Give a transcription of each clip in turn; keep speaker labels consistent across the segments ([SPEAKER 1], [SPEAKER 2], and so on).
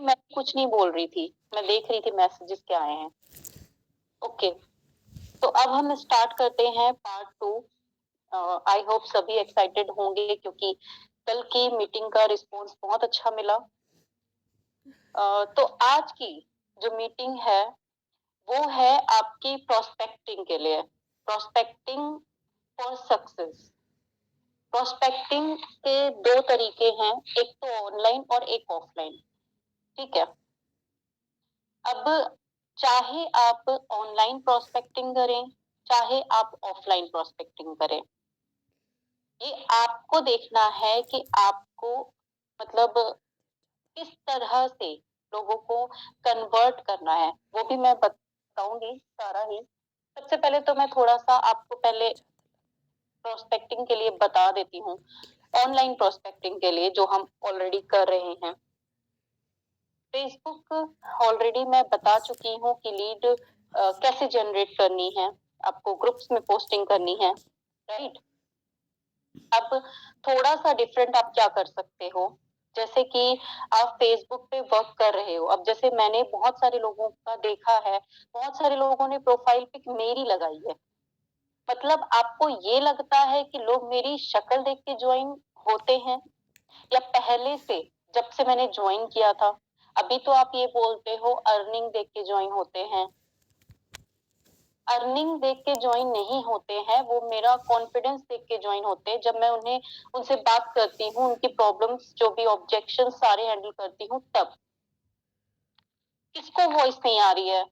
[SPEAKER 1] मैं कुछ नहीं बोल रही थी, मैं देख रही थी मैसेजेस क्या आए हैं। ओके, तो अब हम स्टार्ट करते हैं पार्ट 2। आई होप सभी एक्साइटेड होंगे क्योंकि कल की मीटिंग का रिस्पॉन्स बहुत अच्छा मिला। तो आज की जो मीटिंग है वो है आपकी प्रोस्पेक्टिंग के लिए, प्रोस्पेक्टिंग फॉर सक्सेस। प्रोस्पेक्टिंग के दो तरीके हैं, एक तो ऑनलाइन और एक ऑफलाइन। ठीक है, अब चाहे आप ऑनलाइन प्रोस्पेक्टिंग करें चाहे आप ऑफलाइन प्रोस्पेक्टिंग करें, ये आपको देखना है कि आपको मतलब किस तरह से लोगों को कन्वर्ट करना है, वो भी मैं बताऊंगी सारा ही। सबसे पहले तो मैं थोड़ा सा आपको पहले प्रोस्पेक्टिंग के लिए बता देती हूँ, ऑनलाइन प्रोस्पेक्टिंग के लिए जो हम ऑलरेडी कर रहे हैं। फेसबुक ऑलरेडी मैं बता चुकी हूँ कि लीड कैसे जनरेट करनी है, आपको ग्रुप्स में पोस्टिंग करनी है, राइट। अब थोड़ा सा डिफरेंट आप क्या कर सकते हो, जैसे कि आप फेसबुक पे वर्क कर रहे हो। अब जैसे मैंने बहुत सारे लोगों का देखा है, बहुत सारे लोगों ने प्रोफाइल पिक मेरी लगाई है, मतलब आपको ये लगता है कि लोग मेरी शक्ल देख के ज्वाइन होते हैं या पहले से जब से मैंने ज्वाइन किया था। अभी तो आप ये बोलते हो अर्निंग देख के ज्वाइन होते हैं, अर्निंग देख के ज्वाइन नहीं होते हैं, वो मेरा कॉन्फिडेंस देख के ज्वाइन होते हैं। जब मैं उन्हें उनसे बात करती हूँ, उनकी प्रॉब्लम्स जो भी ऑब्जेक्शन सारे हैंडल करती हूँ, तब किसको वॉइस नहीं आ रही है?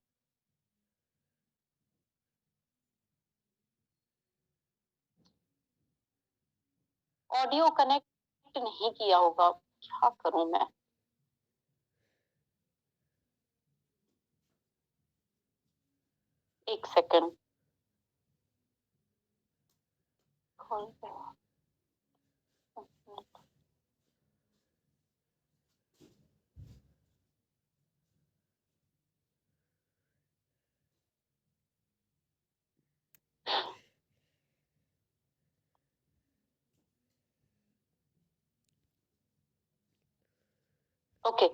[SPEAKER 1] ऑडियो कनेक्ट नहीं किया होगा, क्या करूं मैं? एक सेकंड। ओके।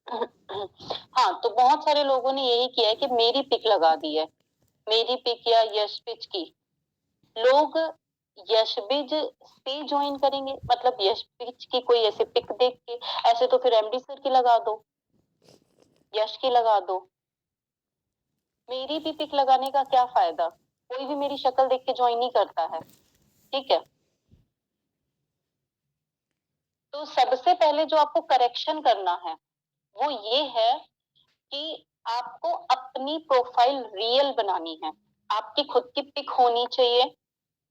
[SPEAKER 1] हाँ, तो बहुत सारे लोगों ने यही किया है कि मेरी पिक लगा दी है, मेरी पिक या यश पिच की। लोग यशबिज से ज्वाइन करेंगे, मतलब यशबिज की कोई ऐसे पिक देख के, ऐसे तो फिर एमडी सर की लगा दो, यश की लगा दो, मेरी भी पिक लगाने का क्या फायदा? कोई भी मेरी शक्ल देख के ज्वाइन नहीं करता है, ठीक है। तो सबसे पहले जो आपको करेक्शन करना है वो ये है कि आपको अपनी प्रोफाइल रियल बनानी है। आपकी खुद की पिक होनी चाहिए,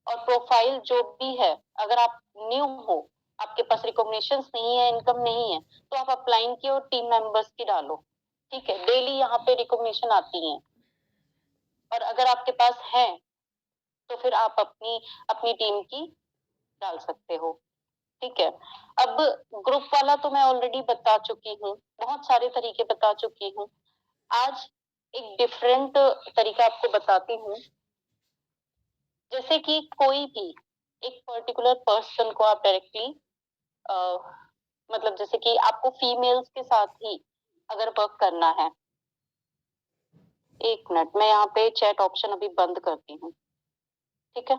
[SPEAKER 1] और प्रोफाइल जो भी है, अगर आप न्यू हो, आपके पास रिकॉग्निशन नहीं है, इनकम नहीं है, तो आप अपलाइन की और टीम मेंबर्स की डालो, ठीक है। डेली यहाँ पे रिकॉग्निशन आती है, और अगर आपके पास है तो फिर आप अपनी अपनी टीम की डाल सकते हो, ठीक है। अब ग्रुप वाला तो मैं ऑलरेडी बता चुकी हूँ, बहुत सारे तरीके बता चुकी हूँ। आज एक डिफरेंट तरीका आपको बताती हूँ। जैसे कि कोई भी एक पर्टिकुलर पर्सन को आप डायरेक्टली मतलब जैसे कि आपको फीमेल्स के साथ ही अगर वर्क करना है, एक मिनट, मैं यहाँ पे चैट ऑप्शन अभी बंद करती हूँ, ठीक है,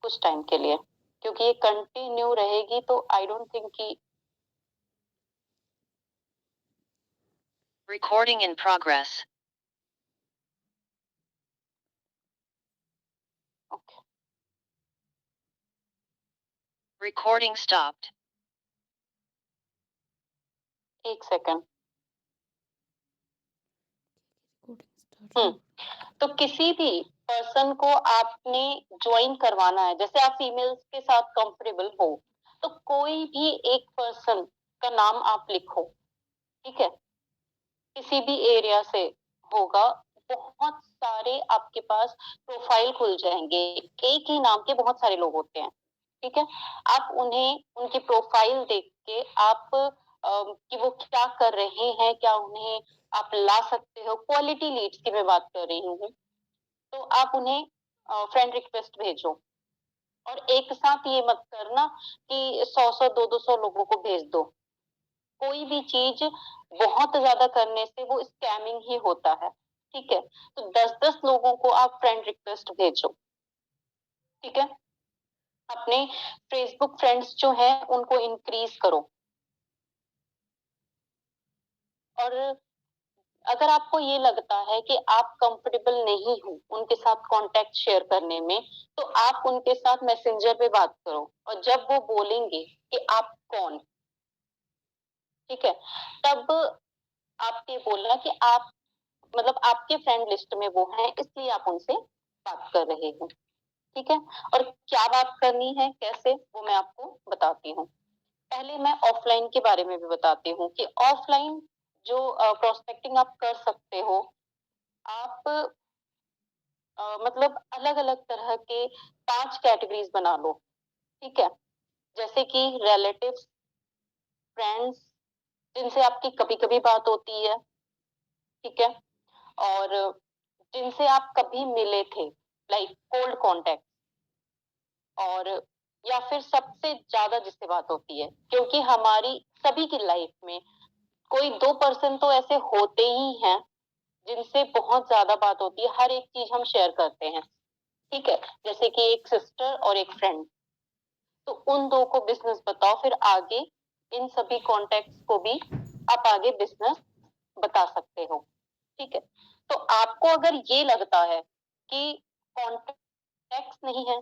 [SPEAKER 1] कुछ टाइम के लिए, क्योंकि ये कंटिन्यू रहेगी तो आई डोंट थिंक कि
[SPEAKER 2] Recording in progress.
[SPEAKER 1] Okay.
[SPEAKER 2] Recording stopped.
[SPEAKER 1] एक सेकंड। तो किसी भी पर्सन को आपने ज्वाइन करवाना है, जैसे आप फीमेल्स के साथ कंफर्टेबल हो, तो कोई भी एक पर्सन का नाम आप लिखो, ठीक है, किसी भी एरिया से होगा, बहुत सारे आपके पास प्रोफाइल खुल जाएंगे, एक ही नाम के बहुत सारे लोग होते हैं, ठीक है। आप उन्हें उनकी प्रोफाइल देख के आप कि वो क्या कर रहे हैं, क्या उन्हें आप ला सकते हो, क्वालिटी लीड्स की मैं बात कर रही हूँ, तो आप उन्हें फ्रेंड रिक्वेस्ट भेजो। और एक साथ ये मत करना कि 100 100 200 लोगों को भेज दो, कोई भी चीज बहुत ज्यादा करने से वो स्कैमिंग ही होता है, ठीक है। तो 10-10 लोगों को आप फ्रेंड रिक्वेस्ट भेजो, ठीक है। अपने फेसबुक फ्रेंड्स जो है उनको इंक्रीज करो। और अगर आपको ये लगता है कि आप कंफर्टेबल नहीं हो उनके साथ कांटेक्ट शेयर करने में, तो आप उनके साथ मैसेंजर पे बात करो, और जब वो बोलेंगे कि आप कौन, ठीक है, तब आप ये बोलना कि आप मतलब आपके फ्रेंड लिस्ट में वो हैं, इसलिए आप उनसे बात कर रहे हो, ठीक है। और क्या बात करनी है, कैसे, वो मैं आपको बताती हूँ। पहले मैं ऑफलाइन के बारे में भी बताती हूँ कि ऑफलाइन जो प्रोस्पेक्टिंग आप कर सकते हो। आप मतलब अलग अलग तरह के 5 कैटेगरीज बना लो, ठीक है। जैसे कि रिलेटिव्स, फ्रेंड्स, जिनसे आपकी कभी कभी बात होती है, ठीक है, और जिनसे आप कभी मिले थे, लाइक कोल्ड कांटेक्ट, और या फिर सबसे ज्यादा जिससे बात होती है, क्योंकि हमारी सभी की लाइफ में कोई 2 पर्सन तो ऐसे होते ही हैं जिनसे बहुत ज्यादा बात होती है, हर एक चीज हम शेयर करते हैं, ठीक है। जैसे कि एक सिस्टर और एक फ्रेंड, तो उन दो को बिजनेस बताओ, फिर आगे इन सभी कॉन्टेक्ट्स को भी आप आगे बिजनेस बता सकते हो, ठीक है। तो आपको अगर ये लगता है कि कॉन्टेक्ट्स नहीं है,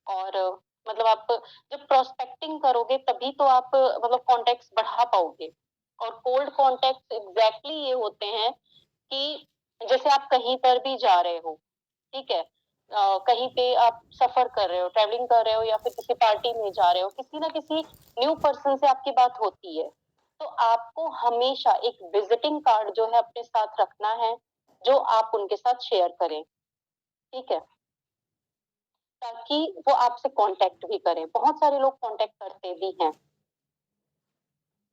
[SPEAKER 1] और मतलब आप जब प्रोस्पेक्टिंग करोगे तभी तो आप मतलब कॉन्टेक्ट्स बढ़ा पाओगे। और कोल्ड कॉन्टेक्ट्स एग्जैक्टली ये होते हैं कि जैसे आप कहीं पर भी जा रहे हो, ठीक है, कहीं पे आप सफर कर रहे हो, ट्रैवलिंग कर रहे हो, या फिर किसी पार्टी में जा रहे हो, किसी ना किसी न्यू पर्सन से आपकी बात होती है, तो आपको हमेशा एक विजिटिंग कार्ड जो है अपने साथ रखना है, जो आप उनके साथ शेयर करें, ठीक है, ताकि वो आपसे कांटेक्ट भी करें। बहुत सारे लोग कांटेक्ट करते भी हैं,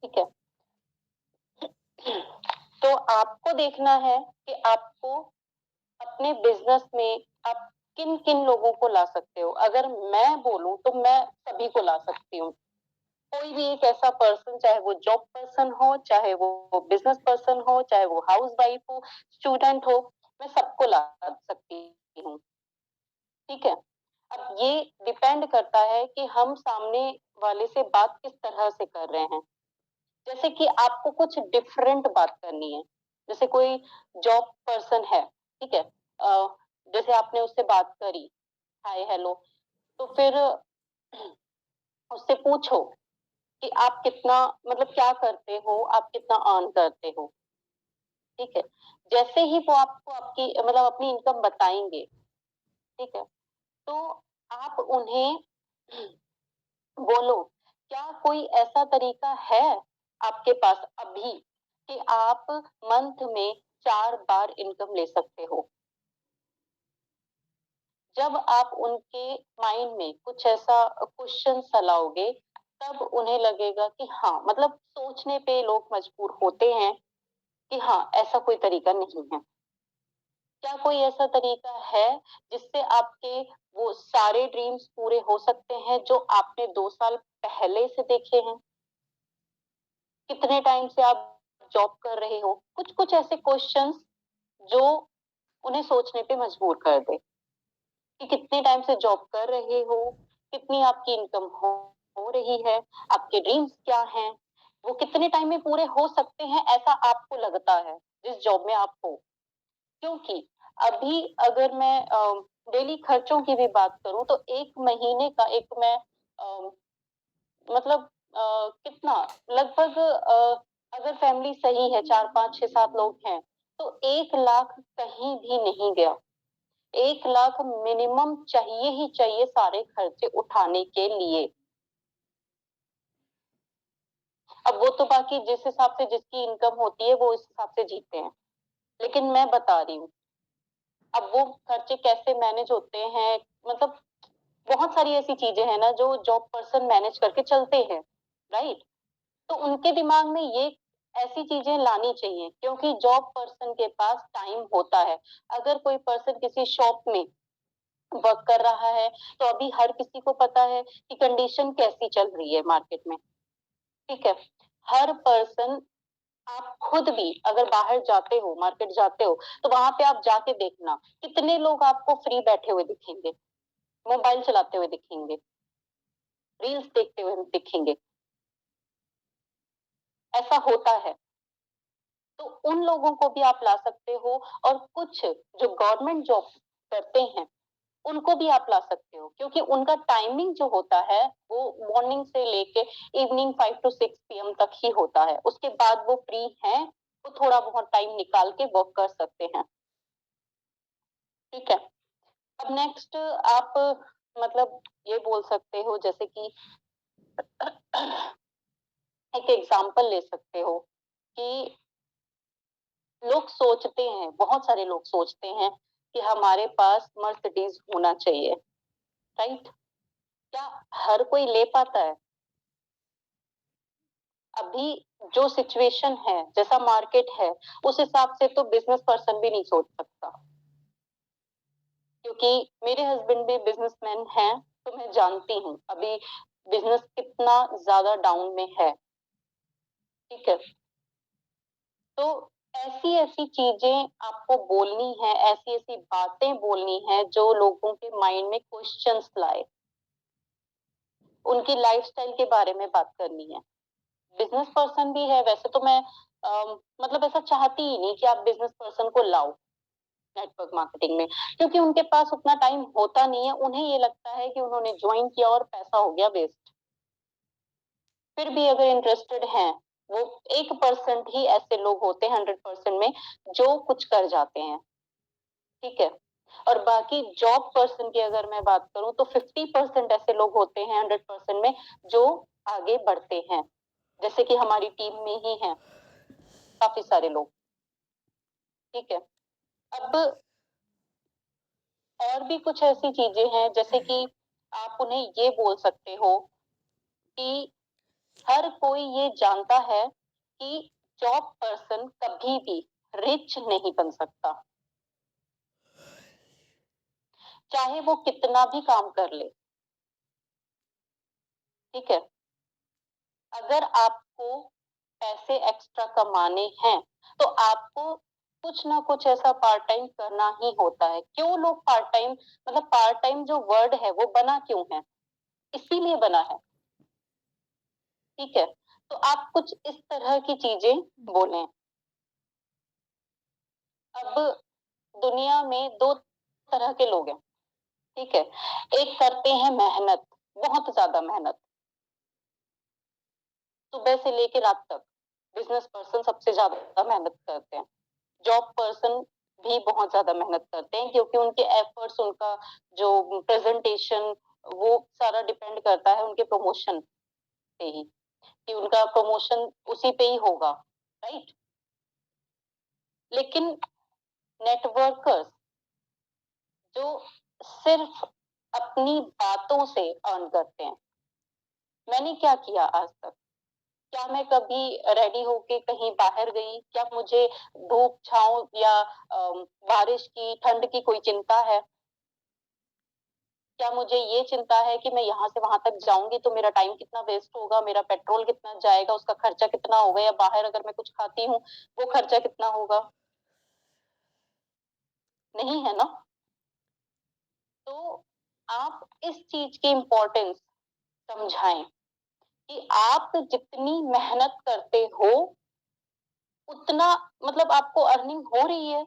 [SPEAKER 1] ठीक है। तो आपको देखना है कि आपको अपने बिजनेस में आप किन किन लोगों को ला सकते हो। अगर मैं बोलूं तो मैं सभी को ला सकती हूँ। कोई भी एक ऐसा पर्सन, चाहे वो जॉब पर्सन हो, चाहे वो बिजनेस पर्सन हो, चाहे वो हाउस वाइफ हो, स्टूडेंट हो, मैं सबको ला सकती हूँ, ठीक है। अब ये डिपेंड करता है कि हम सामने वाले से बात किस तरह से कर रहे हैं। जैसे कि आपको कुछ डिफरेंट बात करनी है, जैसे कोई जॉब पर्सन है, ठीक है, जैसे आपने उससे बात करी, हाय हेलो, तो फिर उससे पूछो कि आप कितना मतलब क्या करते हो, आप कितना अर्न करते हो, ठीक है। जैसे ही वो आपको आपकी मतलब अपनी इनकम बताएंगे, ठीक है, तो आप उन्हें बोलो, क्या कोई ऐसा तरीका है आपके पास अभी कि आप मंथ में 4 बार इनकम ले सकते हो। जब आप उनके माइंड में कुछ ऐसा क्वेश्चन लाओगे, तब उन्हें लगेगा कि हाँ, मतलब सोचने पे लोग मजबूर होते हैं कि हाँ, ऐसा कोई तरीका नहीं है। क्या कोई ऐसा तरीका है जिससे आपके वो सारे ड्रीम्स पूरे हो सकते हैं जो आपने 2 साल पहले से देखे हैं? कितने टाइम से आप जॉब कर रहे हो? कुछ कुछ ऐसे क्वेश्चंस जो उन्हें सोचने पे मजबूर कर दे कि कितने टाइम से जॉब कर रहे हो, कितनी आपकी इनकम हो रही है, आपके ड्रीम्स क्या हैं, वो कितने टाइम में पूरे हो सकते हैं ऐसा आपको लगता है जिस जॉब में आप हो। क्योंकि अभी अगर मैं डेली खर्चों की भी बात करूं तो 1 महीने का एक मैं मतलब कितना लगभग अगर फैमिली सही है, 4 5 6 7 लोग हैं, तो 1 लाख कहीं भी नहीं गया। 1 लाख मिनिमम चाहिए ही चाहिए सारे खर्चे उठाने के लिए। अब वो तो बाकी जिस हिसाब से जिसकी इनकम होती है वो इस हिसाब से जीते हैं, लेकिन मैं बता रही हूँ अब वो खर्चे कैसे मैनेज होते हैं। मतलब बहुत सारी ऐसी चीजें हैं ना जो जॉब पर्सन मैनेज करके चलते हैं, राइट। तो उनके दिमाग में ये ऐसी चीजें लानी चाहिए, क्योंकि जॉब पर्सन के पास टाइम होता है। अगर कोई पर्सन किसी शॉप में वर्क कर रहा है, तो अभी हर किसी को पता है कि कंडीशन कैसी चल रही है मार्केट में, ठीक है। हर पर्सन, आप खुद भी अगर बाहर जाते हो, मार्केट जाते हो, तो वहां पे आप जाके देखना कितने लोग आपको फ्री बैठे हुए दिखेंगे, मोबाइल चलाते हुए दिखेंगे, रील्स देखते हुए दिखेंगे। ऐसा होता है। तो उन लोगों को भी आप ला सकते हो, और कुछ जो गवर्नमेंट जॉब करते हैं उनको भी आप ला सकते हो, क्योंकि उनका टाइमिंग जो होता है वो मॉर्निंग से लेके इवनिंग 5 to 6 PM तक ही होता है। उसके बाद वो फ्री हैं, वो थोड़ा बहुत टाइम निकाल के वर्क कर सकते हैं। ठीक है। अब नेक्स्ट आप मतलब ये बोल सकते हो, जैसे कि एक एग्जांपल ले सकते हो कि लोग सोचते हैं, बहुत सारे लोग सोचते हैं कि हमारे पास मर्सिडीज होना चाहिए, राइट? क्या हर कोई ले पाता है? अभी जो सिचुएशन है, जैसा मार्केट है, उस हिसाब से तो बिजनेस पर्सन भी नहीं सोच सकता, क्योंकि मेरे हस्बैंड भी बिजनेसमैन हैं, तो मैं जानती हूँ अभी बिजनेस कितना ज्यादा डाउन में है। ठीक है। तो ऐसी ऐसी चीजें आपको बोलनी है, ऐसी ऐसी बातें बोलनी है जो लोगों के माइंड में क्वेश्चंस लाए, उनकी लाइफस्टाइल के बारे में बात करनी है। बिजनेस पर्सन भी है, वैसे तो मैं मतलब ऐसा चाहती ही नहीं कि आप बिजनेस पर्सन को लाओ नेटवर्क मार्केटिंग में, क्योंकि उनके पास उतना टाइम होता नहीं है। उन्हें ये लगता है कि उन्होंने ज्वाइन किया और पैसा हो गया वेस्ट। फिर भी अगर इंटरेस्टेड हैं, वो 1% ही ऐसे लोग होते हैं 100% में जो कुछ कर जाते हैं। ठीक है। और बाकी जॉब पर्सन की अगर मैं बात करूं तो 50% ऐसे लोग होते हैं 100% में जो आगे बढ़ते हैं, जैसे कि हमारी टीम में ही हैं काफी सारे लोग। ठीक है। अब और भी कुछ ऐसी चीजें हैं, जैसे कि आप उन्हें ये बोल सकते हो कि हर कोई ये जानता है कि जॉब पर्सन कभी भी रिच नहीं बन सकता, चाहे वो कितना भी काम कर ले। ठीक है। अगर आपको पैसे एक्स्ट्रा कमाने हैं तो आपको कुछ ना कुछ ऐसा पार्ट टाइम करना ही होता है। क्यों लोग पार्ट टाइम, मतलब पार्ट टाइम जो वर्ड है वो बना क्यों है? इसीलिए बना है। ठीक है। तो आप कुछ इस तरह की चीजें बोलें। अब दुनिया में दो तरह के लोग हैं। ठीक है। एक करते हैं मेहनत, बहुत ज्यादा मेहनत, सुबह से लेकर रात तक। बिजनेस पर्सन सबसे ज्यादा मेहनत करते हैं। जॉब पर्सन भी बहुत ज्यादा मेहनत करते हैं, क्योंकि उनके एफर्ट्स, उनका जो प्रेजेंटेशन, वो सारा डिपेंड करता है उनके प्रमोशन पे ही, कि उनका प्रमोशन उसी पे ही होगा, राइट? लेकिन नेटवर्कर्स जो सिर्फ अपनी बातों से अर्न करते हैं, मैंने क्या किया आज तक? क्या मैं कभी रेडी होके कहीं बाहर गई? क्या मुझे धूप छांव या बारिश की, ठंड की कोई चिंता है? क्या मुझे ये चिंता है कि मैं यहाँ से वहां तक जाऊंगी तो मेरा टाइम कितना वेस्ट होगा, मेरा पेट्रोल कितना जाएगा, उसका खर्चा कितना होगा, या बाहर अगर मैं कुछ खाती हूँ वो खर्चा कितना होगा? नहीं है ना। तो आप इस चीज की इम्पोर्टेंस समझाएं कि आप जितनी मेहनत करते हो उतना, मतलब आपको अर्निंग हो रही है,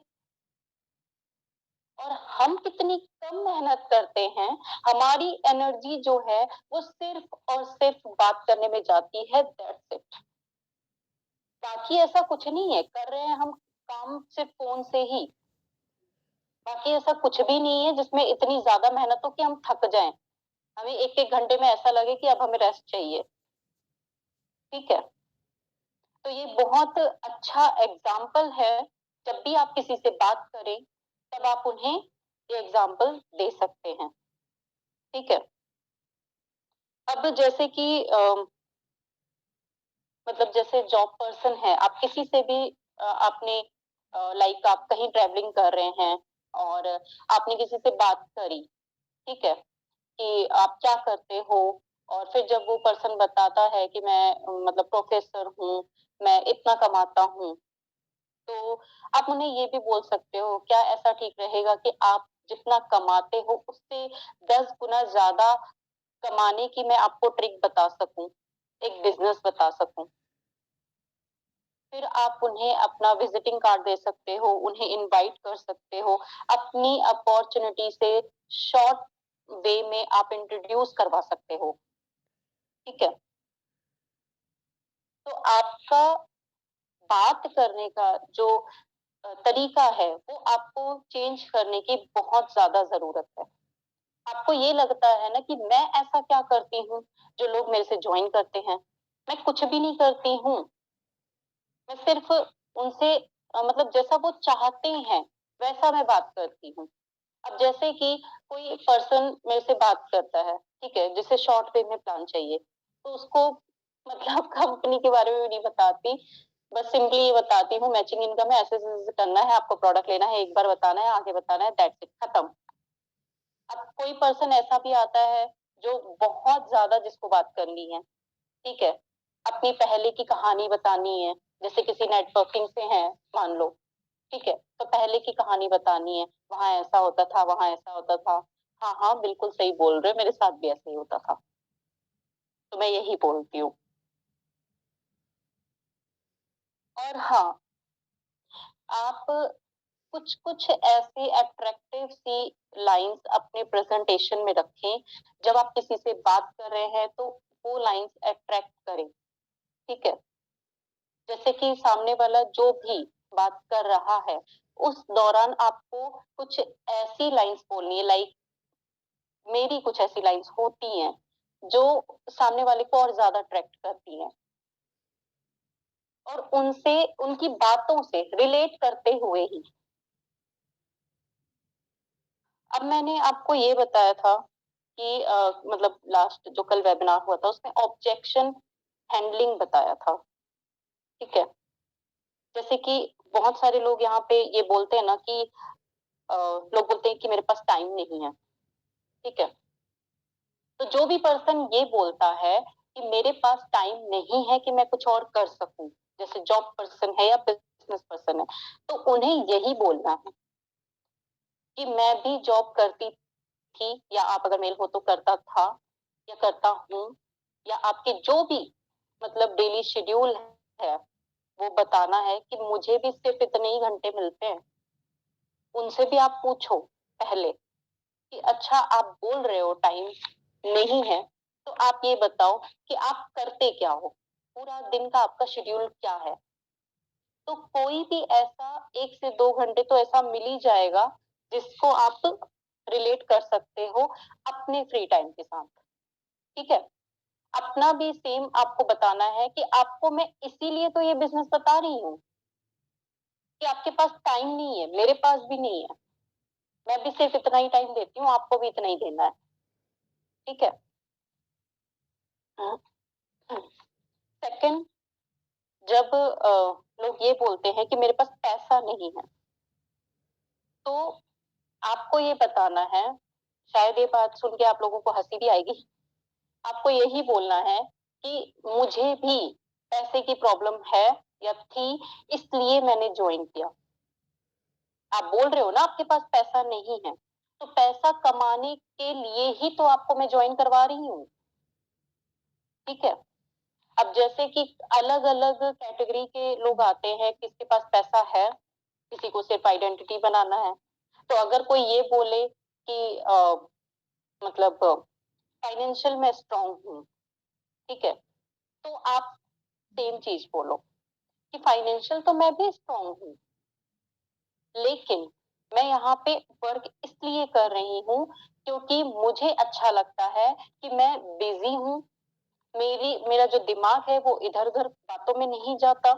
[SPEAKER 1] और हम कितनी कम मेहनत करते हैं। हमारी एनर्जी जो है वो सिर्फ और सिर्फ बात करने में जाती है, दैट्स इट। बाकी ऐसा कुछ नहीं है, कर रहे हैं हम काम सिर्फ फोन से ही। बाकी ऐसा कुछ भी नहीं है जिसमें इतनी ज्यादा मेहनत हो कि हम थक जाएं, हमें एक एक घंटे में ऐसा लगे कि अब हमें रेस्ट चाहिए। ठीक है। तो ये बहुत अच्छा एग्जाम्पल है। जब भी आप किसी से बात करें तब आप उन्हें ये एग्जाम्पल दे सकते हैं। ठीक है। अब जैसे कि मतलब जैसे जॉब पर्सन है, आप किसी से भी आपने लाइक आप कहीं ट्रैवलिंग कर रहे हैं और आपने किसी से बात करी, ठीक है, कि आप क्या करते हो और फिर जब वो पर्सन बताता है कि मैं मतलब प्रोफेसर हूँ, मैं इतना कमाता हूँ, तो आप उन्हें ये भी बोल सकते हो, क्या ऐसा ठीक रहेगा कि आप जितना कमाते हो उससे 10 गुना ज्यादा कमाने की मैं आपको ट्रिक बता सकूं, एक बिजनेस बता सकूं। फिर आप उन्हें अपना विजिटिंग कार्ड दे सकते हो, उन्हें इनवाइट कर सकते हो, अपनी अपॉर्चुनिटी से शॉर्ट वे में आप इंट्रोड्यूस करवा सकते हो। ठीक है, तो आपका बात करने का जो तरीका है वो आपको चेंज करने की बहुत ज्यादा जरूरत है। आपको ये लगता है ना कि मैं ऐसा क्या करती हूँ जो लोग मेरे से ज्वाइन करते हैं? मैं कुछ भी नहीं करती हूँ, मैं सिर्फ उनसे मतलब जैसा वो चाहते हैं वैसा मैं बात करती हूँ। अब जैसे कि कोई पर्सन मेरे से बात करता है, ठीक है, जिसे शॉर्ट वे में प्लान चाहिए, तो उसको मतलब कंपनी के बारे में भी नहीं बताती, बस सिंपली ये बताती हूँ मैचिंग इनकम है, ऐसे करना है, आपको प्रोडक्ट लेना है, एक बार बताना है, आगे बताना है, दैट्स इट, खत्म। अब कोई पर्सन ऐसा भी आता है जो बहुत ज्यादा जिसको बात करनी है, ठीक है, अपनी पहले की कहानी बतानी है, जैसे किसी नेटवर्किंग से है मान लो, ठीक है, तो पहले की कहानी बतानी है, वहां ऐसा होता था, वहां ऐसा होता था। हाँ हाँ, बिल्कुल सही बोल रहे हो, मेरे साथ भी ऐसे ही होता था। तो मैं यही बोलती हूँ। और हाँ, आप कुछ कुछ ऐसी अट्रैक्टिव सी लाइंस अपने प्रेजेंटेशन में रखें, जब आप किसी से बात कर रहे हैं तो वो लाइंस अट्रैक्ट करें। ठीक है, जैसे कि सामने वाला जो भी बात कर रहा है उस दौरान आपको कुछ ऐसी लाइंस बोलनी है, लाइक मेरी कुछ ऐसी लाइंस होती हैं जो सामने वाले को और ज्यादा अट्रैक्ट करती हैं, और उनसे उनकी बातों से रिलेट करते हुए ही। अब मैंने आपको ये बताया था कि मतलब लास्ट जो कल वेबिनार हुआ था उसमें ऑब्जेक्शन हैंडलिंग बताया था। ठीक है, जैसे कि बहुत सारे लोग यहाँ पे ये बोलते हैं ना कि लोग बोलते हैं कि मेरे पास टाइम नहीं है। ठीक है, तो जो भी पर्सन ये बोलता है कि मेरे पास टाइम नहीं है कि मैं कुछ और कर सकूं, जैसे जॉब पर्सन है या बिजनेस पर्सन है, तो उन्हें यही बोलना है कि मैं भी जॉब करती थी, या आप अगर मेल हो तो करता था या करता हूँ, या आपके जो भी मतलब डेली शेड्यूल है वो बताना है कि मुझे भी सिर्फ इतने ही घंटे मिलते हैं। उनसे भी आप पूछो पहले कि अच्छा आप बोल रहे हो टाइम नहीं है, तो आप ये बताओ कि आप करते क्या हो, पूरा दिन का आपका शेड्यूल क्या है। तो कोई भी ऐसा 1 से 2 घंटे तो ऐसा मिल ही जाएगा जिसको आप रिलेट कर सकते हो अपने फ्री टाइम के साथ। ठीक है, अपना भी सेम आपको बताना है कि आपको मैं इसीलिए तो ये बिजनेस बता रही हूँ कि आपके पास टाइम नहीं है, मेरे पास भी नहीं है, मैं भी सिर्फ इतना ही टाइम देती हूँ, आपको भी इतना ही देना है। ठीक है, सेकंड, जब लोग ये बोलते हैं कि मेरे पास पैसा नहीं है, तो आपको ये बताना है, शायद ये बात सुन के आप लोगों को हंसी भी आएगी, आपको यही बोलना है कि मुझे भी पैसे की प्रॉब्लम है या थी, इसलिए मैंने ज्वाइन किया। आप बोल रहे हो ना आपके पास पैसा नहीं है, तो पैसा कमाने के लिए ही तो आपको मैं ज्वाइन करवा रही हूँ। ठीक है, अब जैसे कि अलग अलग कैटेगरी के लोग आते हैं, किसके पास पैसा है, किसी को सिर्फ आइडेंटिटी बनाना है। तो अगर कोई ये बोले कि मतलब फाइनेंशियल में स्ट्रांग हूँ, ठीक है, तो आप सेम चीज बोलो कि फाइनेंशियल तो मैं भी स्ट्रांग हूँ, लेकिन मैं यहाँ पे वर्क इसलिए कर रही हूँ क्योंकि मुझे अच्छा लगता है कि मैं बिजी हूँ, मेरा जो दिमाग है वो इधर उधर बातों में नहीं जाता,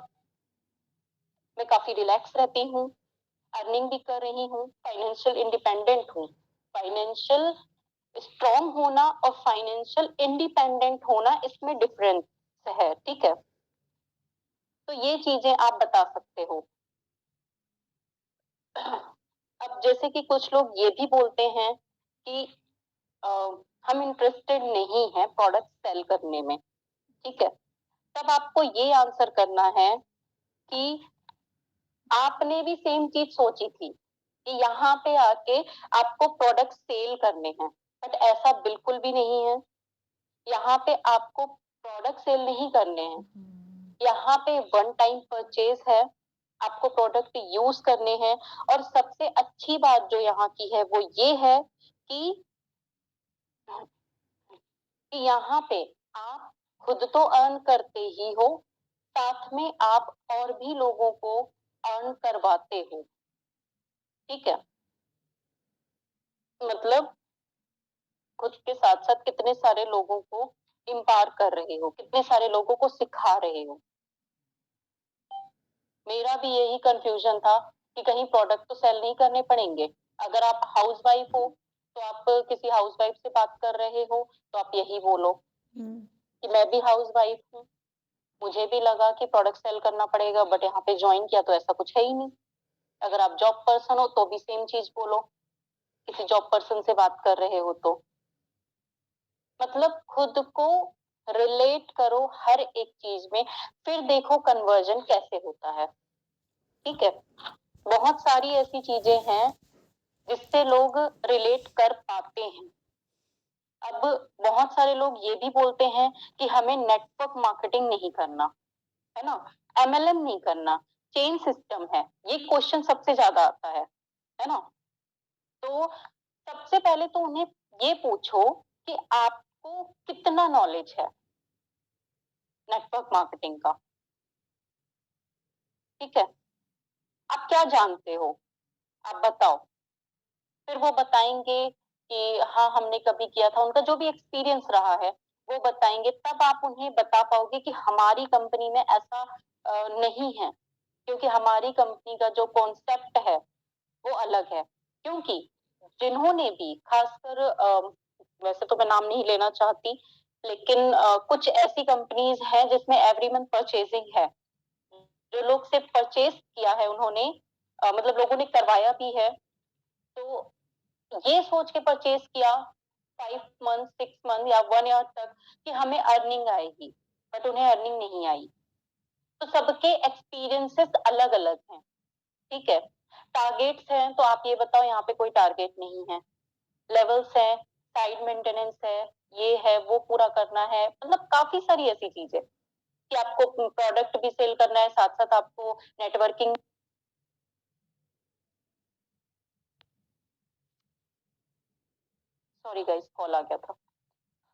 [SPEAKER 1] मैं काफी रिलैक्स रहती हूँ, अर्निंग भी कर रही हूँ, फाइनेंशियल इंडिपेंडेंट हूँ। फाइनेंशियल स्ट्रांग होना और फाइनेंशियल इंडिपेंडेंट होना, इसमें डिफरेंस है। ठीक है, तो ये चीजें आप बता सकते हो। अब जैसे कि कुछ लोग ये भी बोलते हैं कि हम इंटरेस्टेड नहीं हैं प्रोडक्ट सेल करने में, ठीक है, तब आपको ये आंसर करना है कि आपने भी सेम चीज सोची थी कि यहाँ पे आके आपको प्रोडक्ट सेल करने हैं, बट ऐसा बिल्कुल भी नहीं है। यहाँ पे आपको प्रोडक्ट सेल नहीं करने हैं, यहाँ पे वन टाइम परचेज है, आपको प्रोडक्ट यूज करने हैं। और सबसे अच्छी बात जो यहाँ की है वो ये है कि यहाँ पे आप खुद तो अर्न करते ही हो, साथ में आप और भी लोगों को अर्न करवाते हो, ठीक है। मतलब खुद के साथ साथ कितने सारे लोगों को इम्पावर कर रहे हो, कितने सारे लोगों को सिखा रहे हो। मेरा भी यही कंफ्यूजन था कि कहीं प्रोडक्ट तो सेल नहीं करने पड़ेंगे। अगर आप हाउस वाइफ हो तो आप किसी हाउस वाइफ से बात कर रहे हो तो आप यही बोलो कि मैं भी हाउस वाइफ हूँ, मुझे भी लगा कि प्रोडक्ट सेल करना पड़ेगा, बट यहाँ पे ज्वाइन किया तो ऐसा कुछ है ही नहीं। अगर आप जॉब पर्सन हो तो भी सेम चीज बोलो, किसी जॉब पर्सन से बात कर रहे हो तो। मतलब खुद को रिलेट करो हर एक चीज में, फिर देखो कन्वर्जन कैसे होता है, ठीक है। बहुत सारी ऐसी चीजें हैं जिससे लोग रिलेट कर पाते हैं। अब बहुत सारे लोग ये भी बोलते हैं कि हमें नेटवर्क मार्केटिंग नहीं करना, है ना, एमएलएम नहीं करना, चेन सिस्टम है, ये क्वेश्चन सबसे ज्यादा आता है ना। तो सबसे पहले तो उन्हें ये पूछो कि आपको कितना नॉलेज है नेटवर्क मार्केटिंग का, ठीक है, आप क्या जानते हो, आप बताओ। फिर वो बताएंगे कि हाँ हमने कभी किया था, उनका जो भी एक्सपीरियंस रहा है वो बताएंगे, तब आप उन्हें बता पाओगे कि हमारी कंपनी में ऐसा नहीं है, क्योंकि हमारी कंपनी का जो कॉन्सेप्ट है वो अलग है। क्योंकि जिन्होंने भी खासकर वैसे तो मैं नाम नहीं लेना चाहती, लेकिन कुछ ऐसी कंपनीज हैं जिसमें एवरी मंथ परचेजिंग है, जो लोग से परचेज किया है उन्होंने मतलब लोगों ने करवाया भी है, तो ये सोच के परचेज किया 5 मंथ 6 मंथ या 1 ईयर तक कि हमें अर्निंग आएगी, बट उन्हें अर्निंग नहीं आई। तो सबके एक्सपीरियंसेस अलग अलग हैं, ठीक है। टारगेट्स हैं तो आप ये बताओ यहाँ पे कोई टारगेट नहीं है, लेवल्स हैं, साइड मेंटेनेंस है, ये है वो पूरा करना है, मतलब काफी सारी ऐसी चीजें कि आपको प्रोडक्ट भी सेल करना है, साथ साथ आपको नेटवर्किंग। सॉरी गाइस कॉल आ गया था।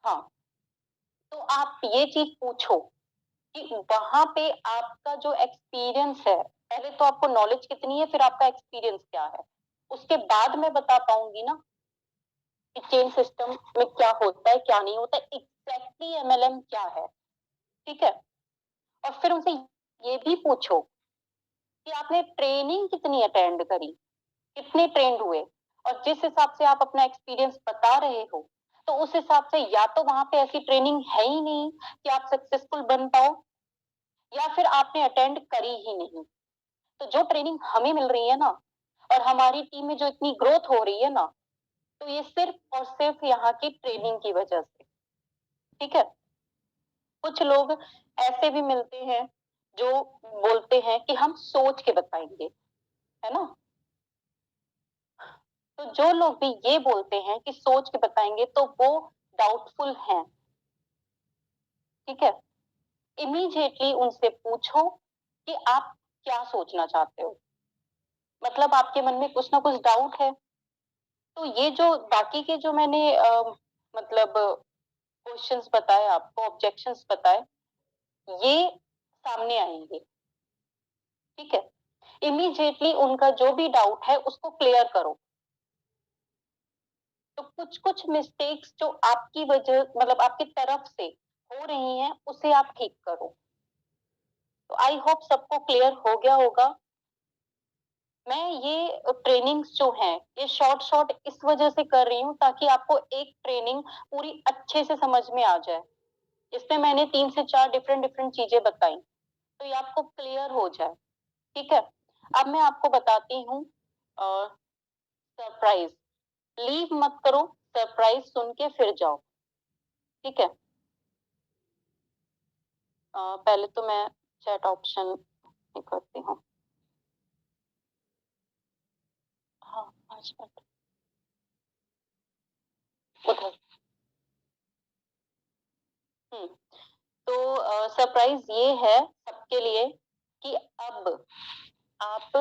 [SPEAKER 1] हाँ, तो आप ये चीज पूछो कि वहां पे आपका जो एक्सपीरियंस है, पहले तो आपको नॉलेज कितनी है फिर आपका एक्सपीरियंस क्या है, उसके बाद मैं बता पाऊंगी ना कि चेन सिस्टम में क्या होता है क्या नहीं होता है, एग्जैक्टली एमएलएम क्या है, ठीक है। और फिर उनसे ये भी पूछो कि आपने ट्रेनिंग कितनी अटेंड करी, कितने ट्रेंड हुए, और जिस हिसाब से आप अपना एक्सपीरियंस बता रहे हो तो उस हिसाब से या तो वहां पे ऐसी ट्रेनिंग है ही नहीं कि आप सक्सेसफुल बन पाओ, या फिर आपने अटेंड करी ही नहीं। तो जो ट्रेनिंग हमें मिल रही है ना, और हमारी टीम में जो इतनी ग्रोथ हो रही है ना, तो ये सिर्फ और सिर्फ यहाँ की ट्रेनिंग की वजह से, ठीक है। कुछ लोग ऐसे भी मिलते हैं जो बोलते हैं कि हम सोच के बताएंगे, है ना। तो जो लोग भी ये बोलते हैं कि सोच के बताएंगे तो वो डाउटफुल हैं, ठीक है। इमीडिएटली उनसे पूछो कि आप क्या सोचना चाहते हो, मतलब आपके मन में कुछ ना कुछ डाउट है। तो ये जो बाकी के जो मैंने मतलब क्वेश्चंस बताए आपको, ऑब्जेक्शंस बताए, ये सामने आएंगे, ठीक है। इमीडिएटली उनका जो भी डाउट है उसको क्लियर करो। तो कुछ कुछ मिस्टेक्स जो आपकी वजह मतलब आपकी तरफ से हो रही हैं उसे आप ठीक करो। तो आई होप सबको क्लियर हो गया होगा। मैं ये ट्रेनिंग्स जो हैं ये शॉर्ट शॉर्ट इस वजह से कर रही हूँ ताकि आपको एक ट्रेनिंग पूरी अच्छे से समझ में आ जाए। इसमें मैंने 3 से 4 डिफरेंट डिफरेंट चीजें बताई, तो ये आपको क्लियर हो जाए, ठीक है। अब मैं आपको बताती हूँ सरप्राइज, लीव मत करो, सरप्राइज सुन के फिर जाओ, ठीक है। पहले तो मैं चैट ऑप्शन करती हूँ। हाँ 5 मिनट उधर। तो सरप्राइज ये है सबके लिए कि अब आप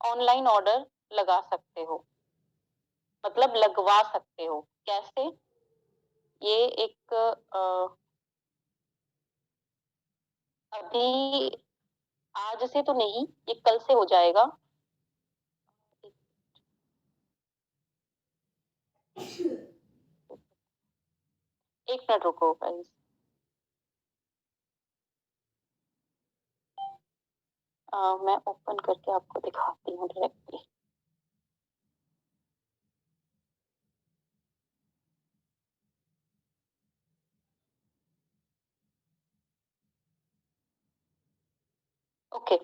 [SPEAKER 1] ऑनलाइन ऑर्डर लगा सकते हो, मतलब लगवा सकते हो। कैसे? ये एक अभी आज से तो नहीं, ये कल से हो जाएगा। एक मिनट रुको गाइस। मैं ओपन करके आपको दिखाती हूँ डायरेक्टली। ओके,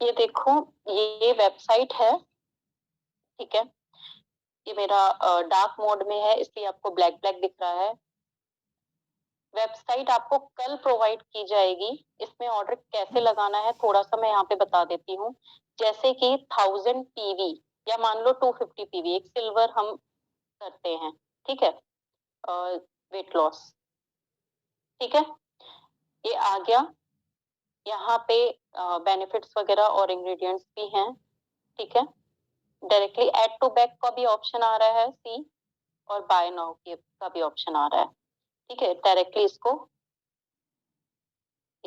[SPEAKER 1] ये देखो, ये वेबसाइट है, ठीक है। ये मेरा डार्क मोड में है, इसलिए आपको ब्लैक ब्लैक दिख रहा है। वेबसाइट आपको कल प्रोवाइड की जाएगी। इसमें ऑर्डर कैसे लगाना है थोड़ा सा मैं यहाँ पे बता देती हूँ। जैसे कि 1000 पीवी या मान लो 250 पीवी, एक सिल्वर हम करते हैं, ठीक है, वेट लॉस, ठीक है। ये आ गया, यहाँ पे बेनिफिट्स वगैरह और इंग्रेडिएंट्स भी हैं, ठीक है। डायरेक्टली ऐड टू बैक का भी ऑप्शन आ रहा है, सी, और बाय नाउ का भी ऑप्शन आ रहा है, ठीक है। डायरेक्टली इसको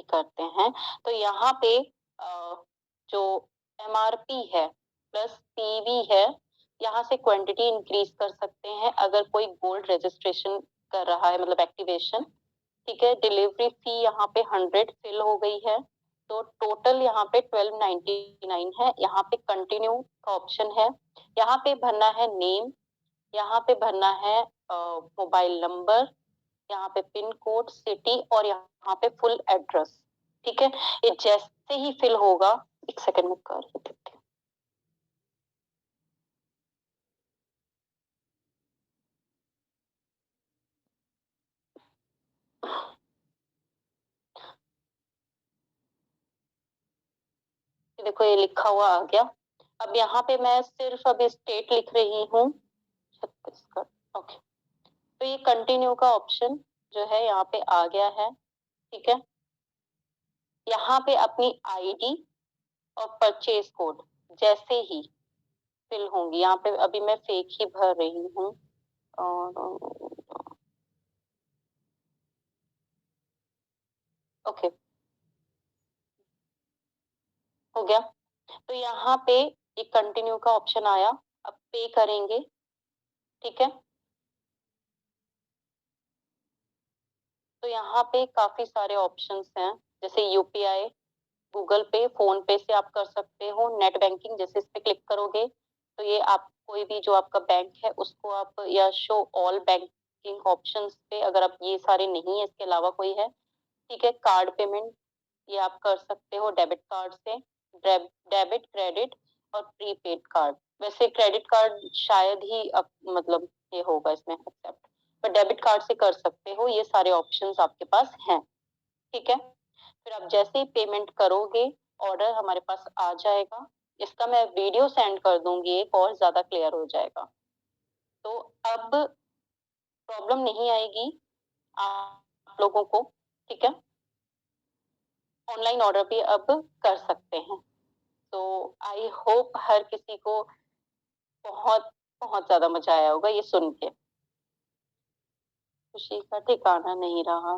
[SPEAKER 1] करते हैं। तो यहाँ पे जो एमआरपी है प्लस पीवी है, यहाँ से क्वांटिटी इंक्रीज कर सकते हैं अगर कोई गोल्ड रजिस्ट्रेशन कर रहा है, मतलब एक्टिवेशन, ठीक है। डिलीवरी फी यहाँ पे 100 फिल हो गई है, तो टोटल यहाँ पे 1299 है। यहाँ पे कंटिन्यू का ऑप्शन है, यहाँ पे भरना है नेम, यहाँ पे भरना है मोबाइल नंबर, यहाँ पे पिन कोड, सिटी, और यहाँ पे फुल एड्रेस, ठीक है। ये जैसे ही फिल होगा, एक सेकंड में कर देती हूँ। देखो ये लिखा हुआ आ गया। अब यहाँ पे मैं सिर्फ अब स्टेट लिख रही हूँ, छत्तीसगढ़, ओके। तो ये कंटिन्यू का ऑप्शन जो है यहाँ पे आ गया है, ठीक है। यहाँ पे अपनी आईडी और परचेज कोड जैसे ही फिल होंगी, यहाँ पे अभी मैं फेक ही भर रही हूँ, और ओके, हो गया। तो यहाँ पे एक कंटिन्यू का ऑप्शन आया, अब पे करेंगे, ठीक है। तो यहाँ पे काफी सारे ऑप्शंस हैं, जैसे यूपीआई, गूगल पे, फोन पे से आप कर सकते हो, नेट बैंकिंग, जैसे इस पे क्लिक करोगे तो ये आप कोई भी जो आपका बैंक है उसको आप, या शो ऑल बैंकिंग ऑप्शंस पे, अगर आप ये सारे नहीं है, इसके अलावा कोई है, ठीक है। कार्ड पेमेंट ये आप कर सकते हो डेबिट कार्ड से, डेबिट, क्रेडिट और प्रीपेड कार्ड। वैसे क्रेडिट कार्ड शायद ही अब मतलब ये होगा इसमें एक्सेप्ट, पर डेबिट कार्ड से कर सकते हो। ये सारे ऑप्शंस आपके पास हैं, ठीक है। फिर आप जैसे ही पेमेंट करोगे, ऑर्डर हमारे पास आ जाएगा। इसका मैं वीडियो सेंड कर दूंगी, एक और ज्यादा क्लियर हो जाएगा। तो अब प्रॉब्लम नहीं आएगी आप लोगों को, ठीक है। ऑनलाइन ऑर्डर भी अब कर सकते हैं। तो आई होप हर किसी को बहुत बहुत ज्यादा मजा आया होगा ये सुन के। खुशी का ठिकाना नहीं रहा।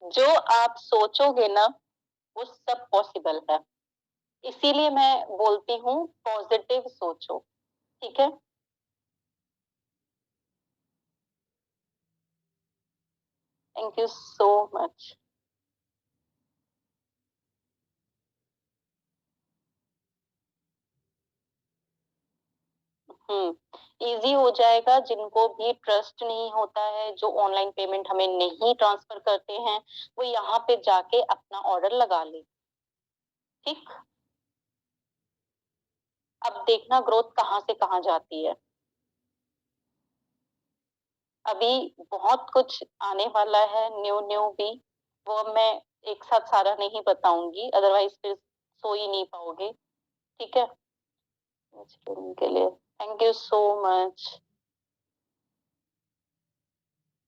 [SPEAKER 1] जो आप सोचोगे ना वो सब पॉसिबल है, इसीलिए मैं बोलती हूँ पॉजिटिव सोचो, ठीक है। Thank you so much. Easy हो जाएगा। जिनको भी ट्रस्ट नहीं होता है, जो ऑनलाइन पेमेंट हमें नहीं ट्रांसफर करते हैं, वो यहाँ पे जाके अपना ऑर्डर लगा ले। ठीक, अब देखना ग्रोथ कहाँ से कहाँ जाती है। अभी बहुत कुछ आने वाला है न्यू न्यू भी, वो अब मैं एक साथ सारा नहीं बताऊंगी, अदरवाइज फिर सो ही नहीं पाओगे। ठीक है, के लिए थैंक यू सो मच।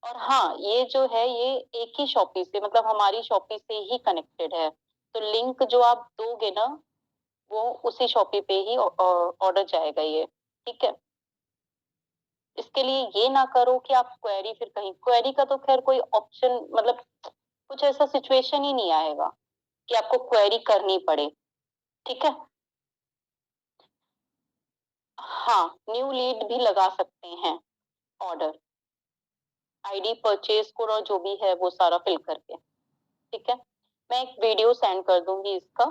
[SPEAKER 1] और हाँ, ये जो है ये एक ही शॉपी से, मतलब हमारी शॉपी से ही कनेक्टेड है, तो लिंक जो आप दोगे ना, वो उसी शॉपी पे ही ऑर्डर जाएगा ये। ठीक है, इसके लिए ये ना करो कि आप क्वेरी, फिर कहीं क्वेरी का तो खैर कोई ऑप्शन, मतलब कुछ ऐसा सिचुएशन ही नहीं आएगा कि आपको क्वेरी करनी पड़े। ठीक है, हाँ, न्यू लीड भी लगा सकते हैं ऑर्डर, आईडी, परचेज कोड और जो भी है वो सारा फिल करके। ठीक है, मैं एक वीडियो सेंड कर दूंगी इसका,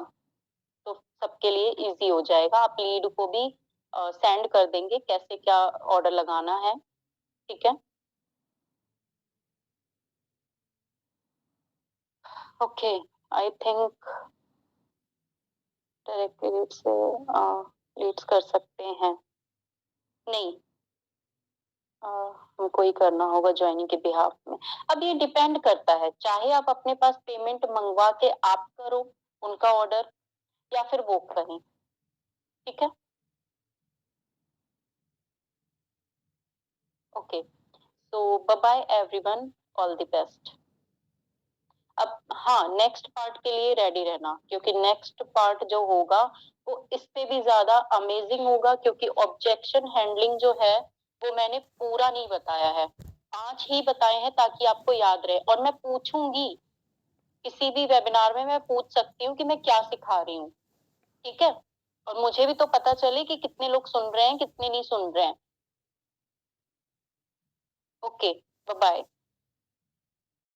[SPEAKER 1] तो सबके लिए इजी हो जाएगा। आप लीड को भी सेंड कर देंगे कैसे क्या ऑर्डर लगाना है। ठीक है, okay, I think directly lead से लीड्स कर सकते हैं। नहीं, हमको ही करना होगा ज्वाइनिंग के बिहाफ में। अब ये डिपेंड करता है, चाहे आप अपने पास पेमेंट मंगवा के आप करो उनका ऑर्डर, या फिर वो करें। ठीक है, okay, so bye bye everyone, all the best. अब हाँ, नेक्स्ट पार्ट के लिए रेडी रहना, क्योंकि नेक्स्ट पार्ट जो होगा वो इससे भी ज्यादा अमेजिंग होगा, क्योंकि ऑब्जेक्शन हैंडलिंग जो है वो मैंने पूरा नहीं बताया है, 5 ही बताए हैं ताकि आपको याद रहे। और मैं पूछूंगी किसी भी वेबिनार में, मैं पूछ सकती हूँ कि मैं क्या सिखा रही हूँ। ठीक है, और मुझे भी तो पता चले कि कितने लोग सुन रहे हैं, कितने नहीं सुन रहे हैं। Okay, bye bye.